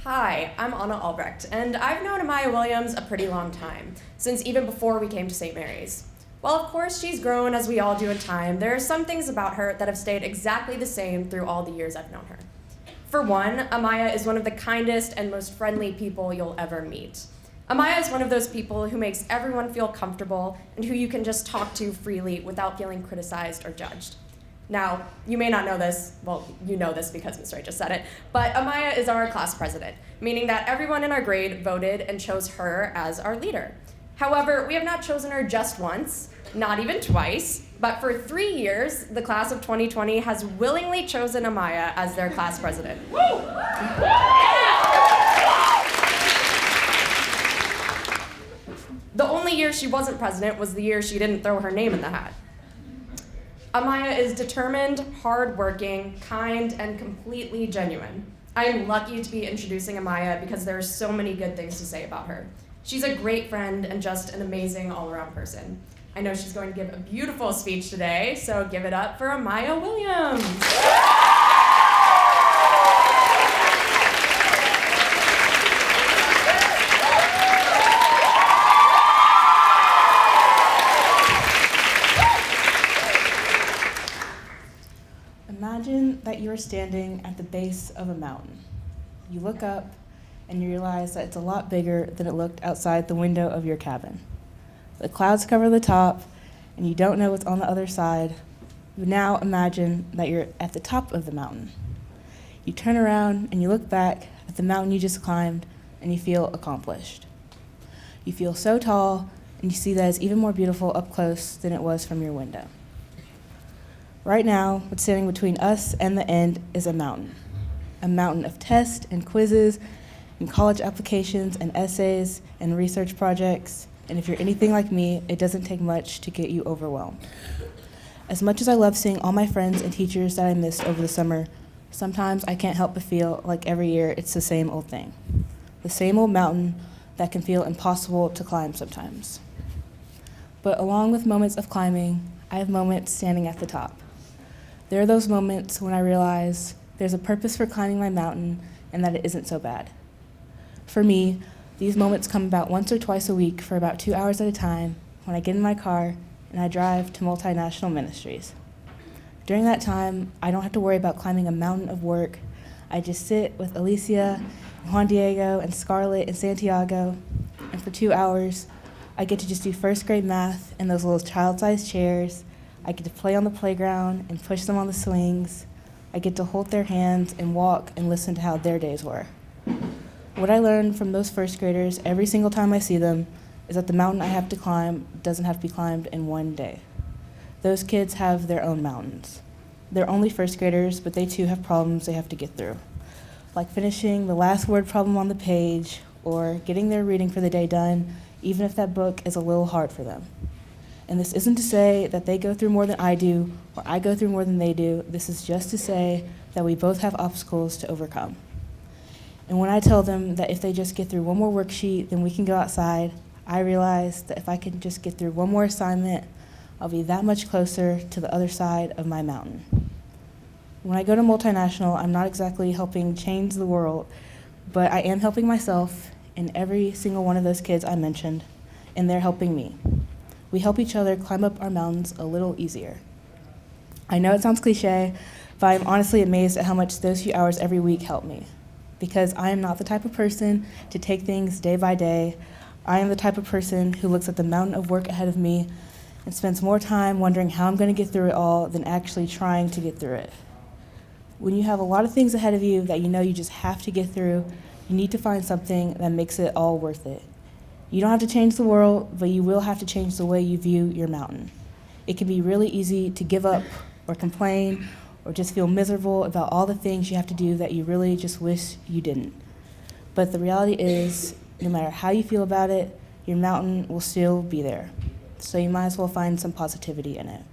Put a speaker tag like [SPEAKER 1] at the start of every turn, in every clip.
[SPEAKER 1] Hi, I'm Anna Albrecht, and I've known Amiah Williams a pretty long time, since even before we came to St. Mary's. While of course she's grown as we all do in time, there are some things about her that have stayed exactly the same through all the years I've known her. For one, Amiah is one of the kindest and most friendly people you'll ever meet. Amiah is one of those people who makes everyone feel comfortable and who you can just talk to freely without feeling criticized or judged. Now, you may not know this, well, you know this because Ms. Wright just said it, but Amiah is our class president, meaning that everyone in our grade voted and chose her as our leader. However, we have not chosen her just once, not even twice, but for 3 years, the class of 2020 has willingly chosen Amiah as their class president. The only year she wasn't president was the year she didn't throw her name in the hat. Amiah is determined, hardworking, kind, and completely genuine. I am lucky to be introducing Amiah because there are so many good things to say about her. She's a great friend and just an amazing all-around person. I know she's going to give a beautiful speech today, so give it up for Amiah Williams.
[SPEAKER 2] Imagine that you are standing at the base of a mountain. You look up and you realize that it's a lot bigger than it looked outside the window of your cabin. The clouds cover the top and you don't know what's on the other side. You now imagine that you're at the top of the mountain. You turn around and you look back at the mountain you just climbed and you feel accomplished. You feel so tall and you see that it's even more beautiful up close than it was from your window. Right now, what's standing between us and the end is a mountain of tests and quizzes and college applications and essays and research projects. And if you're anything like me, it doesn't take much to get you overwhelmed. As much as I love seeing all my friends and teachers that I missed over the summer, sometimes I can't help but feel like every year it's the same old thing. The same old mountain that can feel impossible to climb sometimes. But along with moments of climbing, I have moments standing at the top. There are those moments when I realize there's a purpose for climbing my mountain and that it isn't so bad. For me, these moments come about once or twice a week for about 2 hours at a time when I get in my car and I drive to multinational ministries. During that time, I don't have to worry about climbing a mountain of work. I just sit with Alicia, and Juan Diego, and Scarlett, and Santiago, and for 2 hours, I get to just do first grade math in those little child-sized chairs. I get to play on the playground and push them on the swings. I get to hold their hands and walk and listen to how their days were. What I learned from those first graders every single time I see them is that the mountain I have to climb doesn't have to be climbed in one day. Those kids have their own mountains. They're only first graders, but they too have problems they have to get through, like finishing the last word problem on the page or getting their reading for the day done, even if that book is a little hard for them. And this isn't to say that they go through more than I do or I go through more than they do. This is just to say that we both have obstacles to overcome. And when I tell them that if they just get through one more worksheet, then we can go outside, I realize that if I can just get through one more assignment, I'll be that much closer to the other side of my mountain. When I go to multinational, I'm not exactly helping change the world, but I am helping myself and every single one of those kids I mentioned, and they're helping me. We help each other climb up our mountains a little easier. I know it sounds cliche, but I'm honestly amazed at how much those few hours every week help me. Because I am not the type of person to take things day by day. I am the type of person who looks at the mountain of work ahead of me and spends more time wondering how I'm going to get through it all than actually trying to get through it. When you have a lot of things ahead of you that you know you just have to get through, you need to find something that makes it all worth it. You don't have to change the world, but you will have to change the way you view your mountain. It can be really easy to give up or complain or just feel miserable about all the things you have to do that you really just wish you didn't. But the reality is, no matter how you feel about it, your mountain will still be there. So you might as well find some positivity in it.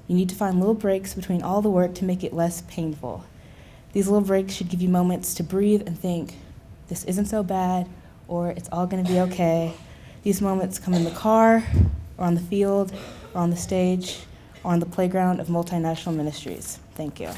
[SPEAKER 2] You need to find little breaks between all the work to make it less painful. These little breaks should give you moments to breathe and think, this isn't so bad, or it's all gonna be okay. These moments come in the car, or on the field, or on the stage, or on the playground of multinational ministries. Thank you.